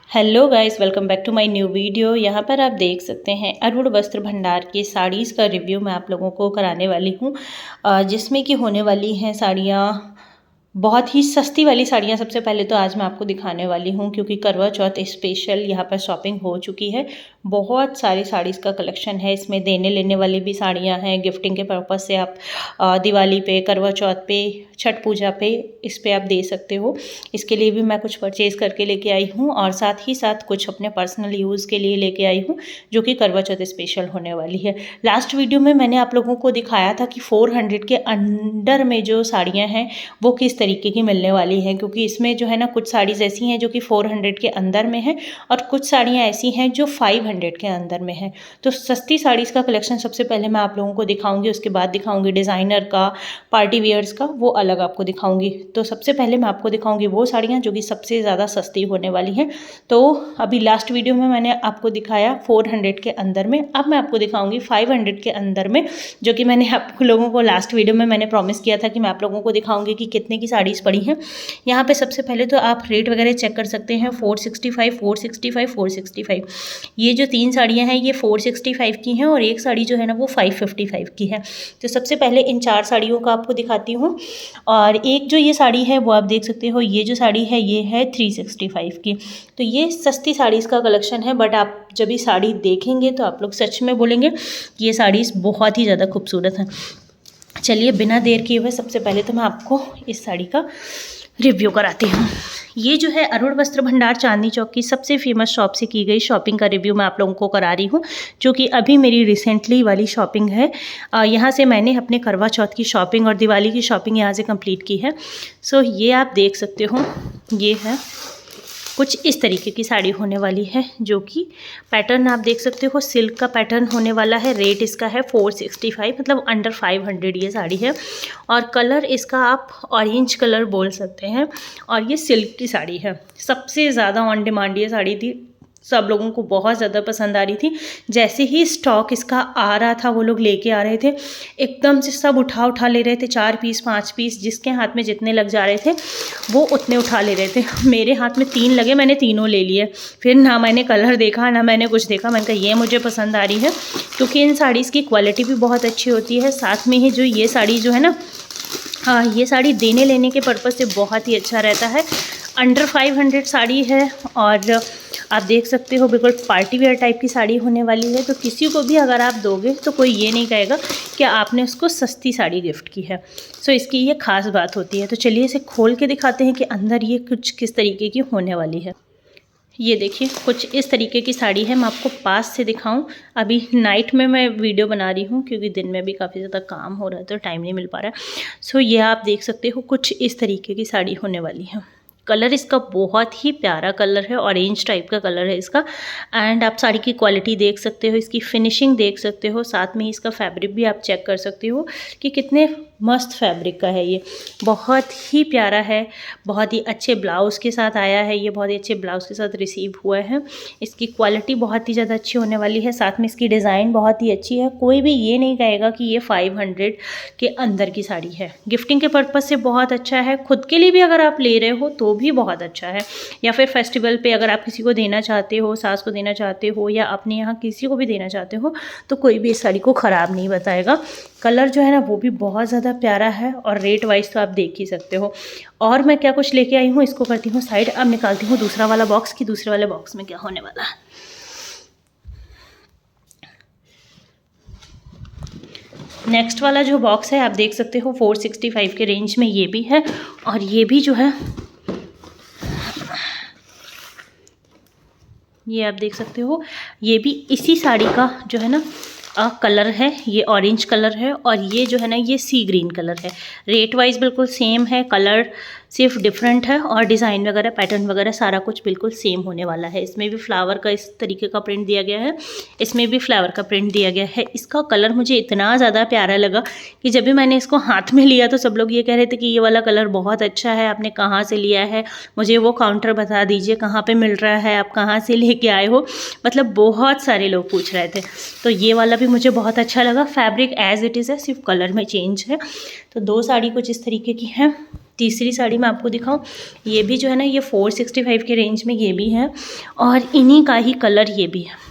Hello guys, welcome back to my new video. यहाँ पर आप देख सकते हैं अरुण वस्त्र भंडार की साड़ीज़ का रिव्यू मैं आप लोगों को कराने वाली हूँ, जिसमें कि होने वाली हैं साड़ियाँ बहुत ही सस्ती वाली साड़ियाँ। सबसे पहले तो आज मैं आपको दिखाने वाली हूँ क्योंकि करवा चौथ स्पेशल यहाँ पर शॉपिंग हो चुकी है। बहुत सारी साड़ीज़ का कलेक्शन है, इसमें देने लेने वाली भी साड़ियाँ हैं। गिफ्टिंग के पर्पज़ से आप दिवाली पे, करवा चौथ पे, छठ पूजा पे इस पे आप दे सकते हो। इसके लिए भी मैं कुछ परचेज़ करके लेके आई हूँ और साथ ही साथ कुछ अपने पर्सनल यूज़ के लिए लेके आई हूँ, जो कि करवा चौथ स्पेशल होने वाली है। लास्ट वीडियो में मैंने आप लोगों को दिखाया था कि 400 के अंडर में जो साड़ियाँ हैं वो किस तरीके की मिलने वाली हैं, क्योंकि इसमें जो है ना कुछ साड़ीज़ ऐसी हैं जो कि 400 के अंदर में है और कुछ साड़ियाँ ऐसी हैं जो 500 के अंदर में है। तो सस्ती साड़ीज़ का कलेक्शन सबसे पहले मैं आप लोगों को दिखाऊंगी, उसके बाद दिखाऊंगी डिज़ाइनर का, पार्टी वेयर्स का, वो अलग आपको दिखाऊंगी। तो सबसे पहले मैं आपको दिखाऊंगी वो साड़ियाँ जो कि सबसे ज़्यादा सस्ती होने वाली हैं। तो अभी लास्ट वीडियो में मैंने आपको दिखाया 400 के अंदर में, अब मैं आपको दिखाऊंगी 500 के अंदर में, जो कि मैंने आप लोगों को लास्ट वीडियो में मैंने प्रॉमिस किया था कि मैं आप लोगों को दिखाऊंगी कि कितने की साड़ीज़ पड़ी हैं। यहाँ पे सबसे पहले तो आप रेट वगैरह चेक कर सकते हैं। 465, 465, 465, ये जो तीन साड़ियाँ हैं ये 465 की हैं और एक साड़ी जो है ना वो 555 की है। तो सबसे पहले इन चार साड़ियों का आपको दिखाती हूँ। और एक जो ये साड़ी है वो आप देख सकते हो, ये जो साड़ी है ये है 365 की। तो ये सस्ती साड़ीज़ का कलेक्शन है, बट आप जब ये साड़ी देखेंगे तो आप लोग सच में बोलेंगे कि ये साड़ीज़ बहुत ही ज़्यादा खूबसूरत हैं। चलिए बिना देर किए हुए सबसे पहले तो मैं आपको इस साड़ी का रिव्यू कराती हूँ। ये जो है अरुण वस्त्र भंडार चांदनी चौक की सबसे फेमस शॉप से की गई शॉपिंग का रिव्यू मैं आप लोगों को करा रही हूँ, जो कि अभी मेरी रिसेंटली वाली शॉपिंग है। यहाँ से मैंने अपने करवा चौथ की शॉपिंग और दिवाली की शॉपिंग यहाँ से कंप्लीट की है। सो ये आप देख सकते हो, ये है कुछ इस तरीके की साड़ी होने वाली है, जो कि पैटर्न आप देख सकते हो सिल्क का पैटर्न होने वाला है। रेट इसका है 465, मतलब अंडर 500 ये साड़ी है। और कलर इसका आप ऑरेंज कलर बोल सकते हैं और ये सिल्क की साड़ी है। सबसे ज़्यादा ऑन डिमांड ये साड़ी थी, सब लोगों को बहुत ज़्यादा पसंद आ रही थी। जैसे ही स्टॉक इसका आ रहा था वो लोग लेके आ रहे थे, एकदम से सब उठा ले रहे थे। 4 पीस 5 पीस जिसके हाथ में जितने लग जा रहे थे वो उतने उठा ले रहे थे। मेरे हाथ में 3 लगे, मैंने तीनों ले लिए। फिर ना मैंने कलर देखा ना मैंने कुछ देखा, मैंने कहा ये मुझे पसंद आ रही है, क्योंकि इन साड़ीज़ की क्वालिटी भी बहुत अच्छी होती है। साथ में ही जो ये साड़ी जो है ना, हाँ, ये साड़ी देने लेने के पर्पज़ से बहुत ही अच्छा रहता है। अंडर 500 साड़ी है और आप देख सकते हो बिल्कुल पार्टी वेयर टाइप की साड़ी होने वाली है। तो किसी को भी अगर आप दोगे तो कोई ये नहीं कहेगा कि आपने उसको सस्ती साड़ी गिफ्ट की है। सो इसकी ये खास बात होती है। तो चलिए इसे खोल के दिखाते हैं कि अंदर ये कुछ किस तरीके की होने वाली है। ये देखिए कुछ इस तरीके की साड़ी है। मैं आपको पास से दिखाऊं, अभी नाइट में मैं वीडियो बना रही हूँ क्योंकि दिन में भी काफ़ी ज़्यादा काम हो रहा है तो टाइम नहीं मिल पा रहा है। सो ये आप देख सकते हो कुछ इस तरीके की साड़ी होने वाली है। कलर इसका बहुत ही प्यारा कलर है, ऑरेंज टाइप का कलर है इसका। एंड आप साड़ी की क्वालिटी देख सकते हो, इसकी फिनिशिंग देख सकते हो, साथ में ही इसका फैब्रिक भी आप चेक कर सकते हो कि कितने मस्त फैब्रिक का है। ये बहुत ही प्यारा है, बहुत ही अच्छे ब्लाउज़ के साथ आया है, ये बहुत ही अच्छे ब्लाउज़ के साथ रिसीव हुआ है। इसकी क्वालिटी बहुत ही ज़्यादा अच्छी होने वाली है, साथ में इसकी डिज़ाइन बहुत ही अच्छी है। कोई भी ये नहीं कहेगा कि ये 500 के अंदर की साड़ी है। गिफ्टिंग के पर्पज़ से बहुत अच्छा है, खुद के लिए भी अगर आप ले रहे हो तो भी बहुत अच्छा है, या फिर फेस्टिवल पे अगर आप किसी को देना चाहते हो, सास को देना चाहते हो या अपने यहाँ किसी को भी देना चाहते हो, तो कोई भी इस साड़ी को ख़राब नहीं बताएगा। कलर जो है ना वो भी बहुत ज़्यादा प्यारा है और रेट वाइज तो आप देख ही सकते हो। और मैं क्या कुछ लेके आई हूँ इसको करती हूँ साइड। अब निकालती हूँ दूसरा वाला बॉक्स कि दूसरे वाले बॉक्स में क्या होने वाला है। नेक्स्ट वाला जो बॉक्स है आप देख सकते हो 465 के रेंज में ये भी है, और ये भी जो है ये आप देख सकते हो, ये भी इसी साड़ी का जो है ना कलर है। ये ऑरेंज कलर है और ये जो है ना ये सी ग्रीन कलर है। रेट वाइज बिल्कुल सेम है, कलर सिर्फ डिफरेंट है और डिज़ाइन वगैरह पैटर्न वगैरह सारा कुछ बिल्कुल सेम होने वाला है। इसमें भी फ्लावर का इस तरीके का प्रिंट दिया गया है, इसमें भी फ्लावर का प्रिंट दिया गया है। इसका कलर मुझे इतना ज़्यादा प्यारा लगा कि जब भी मैंने इसको हाथ में लिया तो सब लोग ये कह रहे थे कि ये वाला कलर बहुत अच्छा है, आपने कहाँ से लिया है, मुझे वो काउंटर बता दीजिए कहाँ पर मिल रहा है, आप कहाँ से लेके आए हो। मतलब बहुत सारे लोग पूछ रहे थे। तो ये वाला भी मुझे बहुत अच्छा लगा। फैब्रिक एज इट इज़ है, सिर्फ कलर में चेंज है। तो दो साड़ी कुछ इस तरीके की है। तीसरी साड़ी मैं आपको दिखाऊं, ये भी जो है ना ये 465 के रेंज में ये भी है, और इन्हीं का ही कलर ये भी है।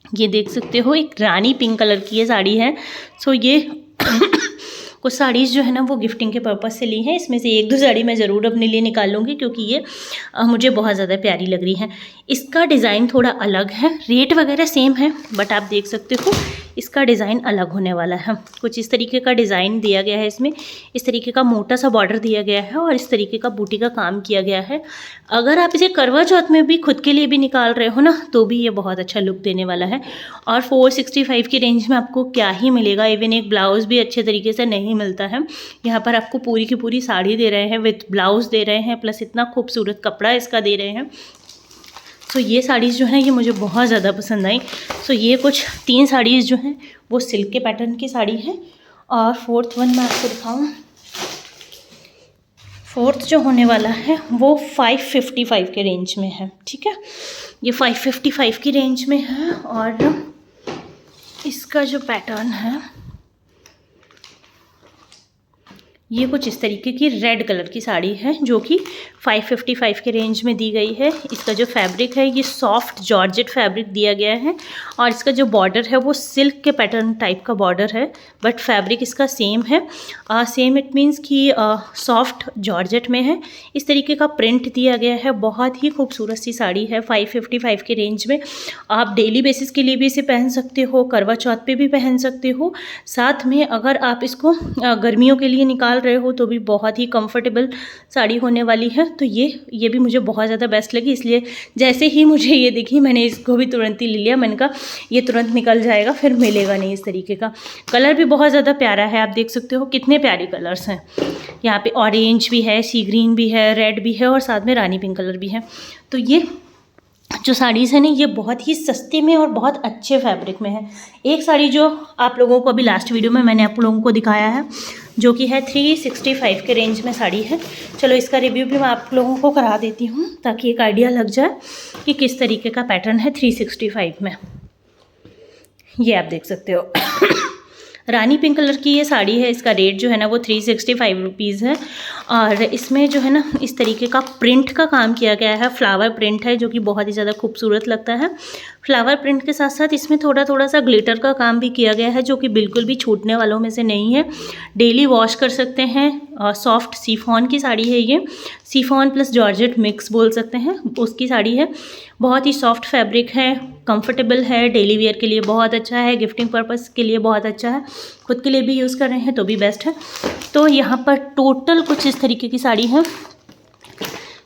ये देख सकते हो एक रानी पिंक कलर की ये साड़ी है। सो ये कुछ साड़ीज़ जो है ना वो गिफ्टिंग के पर्पज़ से ली हैं। इसमें से एक दो साड़ी मैं ज़रूर अपने लिए निकाल लूँगी क्योंकि ये मुझे बहुत ज़्यादा प्यारी लग रही है। इसका डिज़ाइन थोड़ा अलग है, रेट वगैरह सेम है, बट आप देख सकते हो इसका डिज़ाइन अलग होने वाला है। कुछ इस तरीके का डिज़ाइन दिया गया है, इसमें इस तरीके का मोटा सा बॉर्डर दिया गया है और इस तरीके का बूटी का काम किया गया है। अगर आप इसे करवा चौथ में भी खुद के लिए भी निकाल रहे हो ना तो भी ये बहुत अच्छा लुक देने वाला है। और 465 की रेंज में आपको क्या ही मिलेगा, इवन एक ब्लाउज़ भी अच्छे तरीके से नहीं मिलता है। यहाँ पर आपको पूरी की पूरी साड़ी दे रहे हैं, विथ ब्लाउज़ दे रहे हैं, प्लस इतना खूबसूरत कपड़ा इसका दे रहे हैं। सो ये साड़ीज़ जो हैं ये मुझे बहुत ज़्यादा पसंद आई। सो ये कुछ 3 साड़ीज़ जो हैं वो सिल्क के पैटर्न की साड़ी है। और फोर्थ वन मैं आपको दिखाऊँ, फोर्थ जो होने वाला है वो 555 के रेंज में है। ठीक है, ये 555 की रेंज में है और इसका जो पैटर्न है ये कुछ इस तरीके की रेड कलर की साड़ी है जो कि 555 के रेंज में दी गई है। इसका जो फैब्रिक है ये सॉफ्ट जॉर्जेट फैब्रिक दिया गया है और इसका जो बॉर्डर है वो सिल्क के पैटर्न टाइप का बॉर्डर है, बट फैब्रिक इसका सेम है। सेम इट मीन्स कि सॉफ्ट जॉर्जेट में है। इस तरीके का प्रिंट दिया गया है, बहुत ही खूबसूरत सी साड़ी है 555 के रेंज में। आप डेली बेसिस के लिए भी इसे पहन सकते हो, करवा चौथ पे भी पहन सकते हो। साथ में अगर आप इसको गर्मियों के लिए निकाल रहे हो तो भी बहुत ही कंफर्टेबल साड़ी होने वाली है। तो ये भी मुझे बहुत ज़्यादा बेस्ट लगी, इसलिए जैसे ही मुझे ये दिखी मैंने इसको भी तुरंत ही ले लिया। मैंने कहा ये तुरंत निकल जाएगा, फिर मिलेगा नहीं इस तरीके का। कलर भी बहुत ज़्यादा प्यारा है, आप देख सकते हो कितने प्यारे कलर्स हैं। यहाँ पे ऑरेंज भी है, सी ग्रीन भी है, रेड भी है और साथ में रानी पिंक कलर भी है। तो ये जो साड़ीज़ है ना ये बहुत ही सस्ते में और बहुत अच्छे फैब्रिक में है। एक साड़ी जो आप लोगों को अभी लास्ट वीडियो में मैंने आप लोगों को दिखाया है जो कि है 365 के रेंज में साड़ी है। चलो इसका रिव्यू भी मैं आप लोगों को करा देती हूँ ताकि एक आइडिया लग जाए कि किस तरीके का पैटर्न है 365 में। ये आप देख सकते हो रानी पिंक कलर की ये साड़ी है। इसका रेट जो है ना वो 365 रुपीज़ है और इसमें जो है ना इस तरीके का प्रिंट का काम किया गया है, फ्लावर प्रिंट है जो कि बहुत ही ज़्यादा खूबसूरत लगता है। फ्लावर प्रिंट के साथ साथ इसमें थोड़ा थोड़ा सा ग्लिटर का काम भी किया गया है जो कि बिल्कुल भी छूटने वालों में से नहीं है। डेली वॉश कर सकते हैं। सॉफ्ट सीफॉन की साड़ी है ये, सीफॉन प्लस जॉर्जेट मिक्स बोल सकते हैं उसकी साड़ी है। बहुत ही सॉफ्ट फैब्रिक है, कंफर्टेबल है, डेली वेयर के लिए बहुत अच्छा है, गिफ्टिंग पर्पस के लिए बहुत अच्छा है, खुद के लिए भी यूज़ कर रहे हैं तो भी बेस्ट है। तो यहाँ पर टोटल कुछ इस तरीके की साड़ी है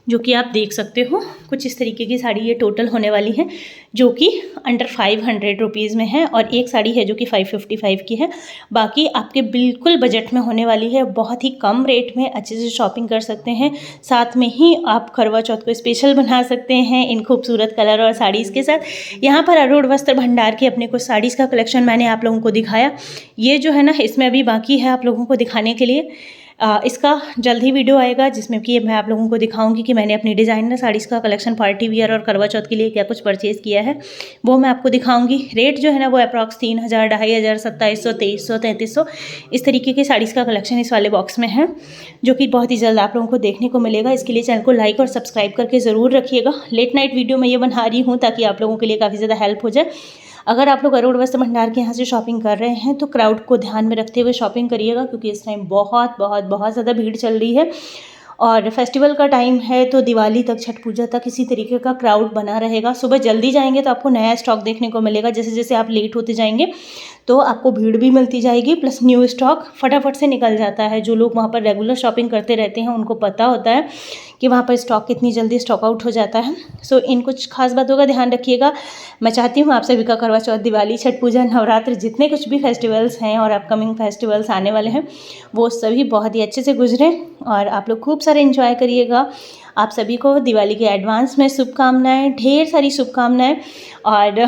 जो कि आप देख सकते हो। कुछ इस तरीके की साड़ी ये टोटल होने वाली है जो कि अंडर 500 रुपीज़ में है और एक साड़ी है जो कि 555 की है। बाकी आपके बिल्कुल बजट में होने वाली है, बहुत ही कम रेट में अच्छे से शॉपिंग कर सकते हैं। साथ में ही आप करवा चौथ को स्पेशल बना सकते हैं इन खूबसूरत कलर और साड़ीज़ के साथ। यहाँ पर अरूण वस्त्र भंडार के अपने कुछ साड़ीज़ का कलेक्शन मैंने आप लोगों को दिखाया। ये जो है ना इसमें अभी बाकी है आप लोगों को दिखाने के लिए। इसका जल्द ही वीडियो आएगा जिसमें कि मैं आप लोगों को दिखाऊंगी कि मैंने अपनी डिज़ाइनर साड़ीज़ का कलेक्शन पार्टी वियर और करवा चौथ के लिए क्या कुछ परचेज़ किया है, वो मैं आपको दिखाऊंगी। रेट जो है ना वो अप्रॉक्स 3000, 2500, 2700, 2300, 3300 इस तरीके की साड़ीज़ का कलेक्शन इस वाले बॉक्स में है जो कि बहुत ही जल्द आप लोगों को देखने को मिलेगा। इसके लिए चैनल को लाइक और सब्सक्राइब करके ज़रूर रखिएगा। लेट नाइट वीडियो मैं ये बना रही हूँ ताकि आप लोगों के लिए काफ़ी ज़्यादा हेल्प हो जाए। अगर आप लोग अरूण वस्त्र भंडार के यहाँ से शॉपिंग कर रहे हैं तो क्राउड को ध्यान में रखते हुए शॉपिंग करिएगा क्योंकि इस टाइम बहुत बहुत बहुत ज़्यादा भीड़ चल रही है और फेस्टिवल का टाइम है तो दिवाली तक, छठ पूजा तक इसी तरीके का क्राउड बना रहेगा। सुबह जल्दी जाएंगे तो आपको नया स्टॉक देखने को मिलेगा, जैसे जैसे आप लेट होते जाएंगे तो आपको भीड़ भी मिलती जाएगी, प्लस न्यू स्टॉक फटाफट से निकल जाता है। जो लोग वहाँ पर रेगुलर शॉपिंग करते रहते हैं उनको पता होता है कि वहाँ पर स्टॉक कितनी जल्दी स्टॉक आउट हो जाता है। सो इन कुछ खास बातों का ध्यान रखिएगा। मैं चाहती हूँ आप सभी का करवा चौथ, दिवाली, छठ पूजा, नवरात्र, जितने कुछ भी फेस्टिवल्स हैं और अपकमिंग फेस्टिवल्स आने वाले हैं वो सभी बहुत ही अच्छे से गुजरें और आप लोग खूब सारे एंजॉय करिएगा। आप सभी को दिवाली के एडवांस में शुभकामनाएं, ढेर सारी शुभकामनाएं। और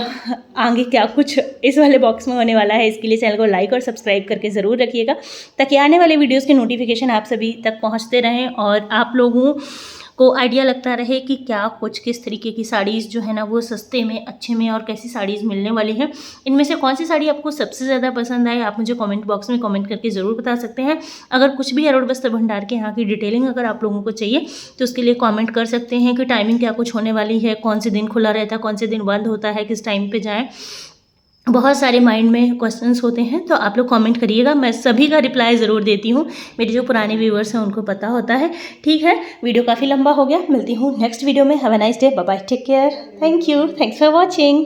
आगे क्या कुछ इस वाले बॉक्स में होने वाला है इसके लिए चैनल को लाइक और सब्सक्राइब करके ज़रूर रखिएगा ताकि आने वाले वीडियोस के नोटिफिकेशन आप सभी तक पहुंचते रहें और आप लोगों को आइडिया लगता रहे कि क्या कुछ किस तरीके की साड़ीज़ जो है ना वो सस्ते में, अच्छे में और कैसी साड़ीज़ मिलने वाली हैं। इनमें से कौन सी साड़ी आपको सबसे ज़्यादा पसंद आए, आप मुझे कमेंट बॉक्स में कमेंट करके ज़रूर बता सकते हैं। अगर कुछ भी अरुण वस्त्र भंडार के यहाँ की डिटेलिंग अगर आप लोगों को चाहिए तो उसके लिए कमेंट कर सकते हैं कि टाइमिंग क्या कुछ होने वाली है, कौन से दिन खुला रहता है, कौन से दिन बंद होता है, किस टाइम पे जाएँ। बहुत सारे माइंड में क्वेश्चंस होते हैं, तो आप लोग कमेंट करिएगा, मैं सभी का रिप्लाई ज़रूर देती हूँ। मेरे जो पुराने व्यूअर्स हैं उनको पता होता है। ठीक है, वीडियो काफ़ी लंबा हो गया, मिलती हूँ नेक्स्ट वीडियो में। Have a nice day, bye bye, take care, thank you, thanks for watching.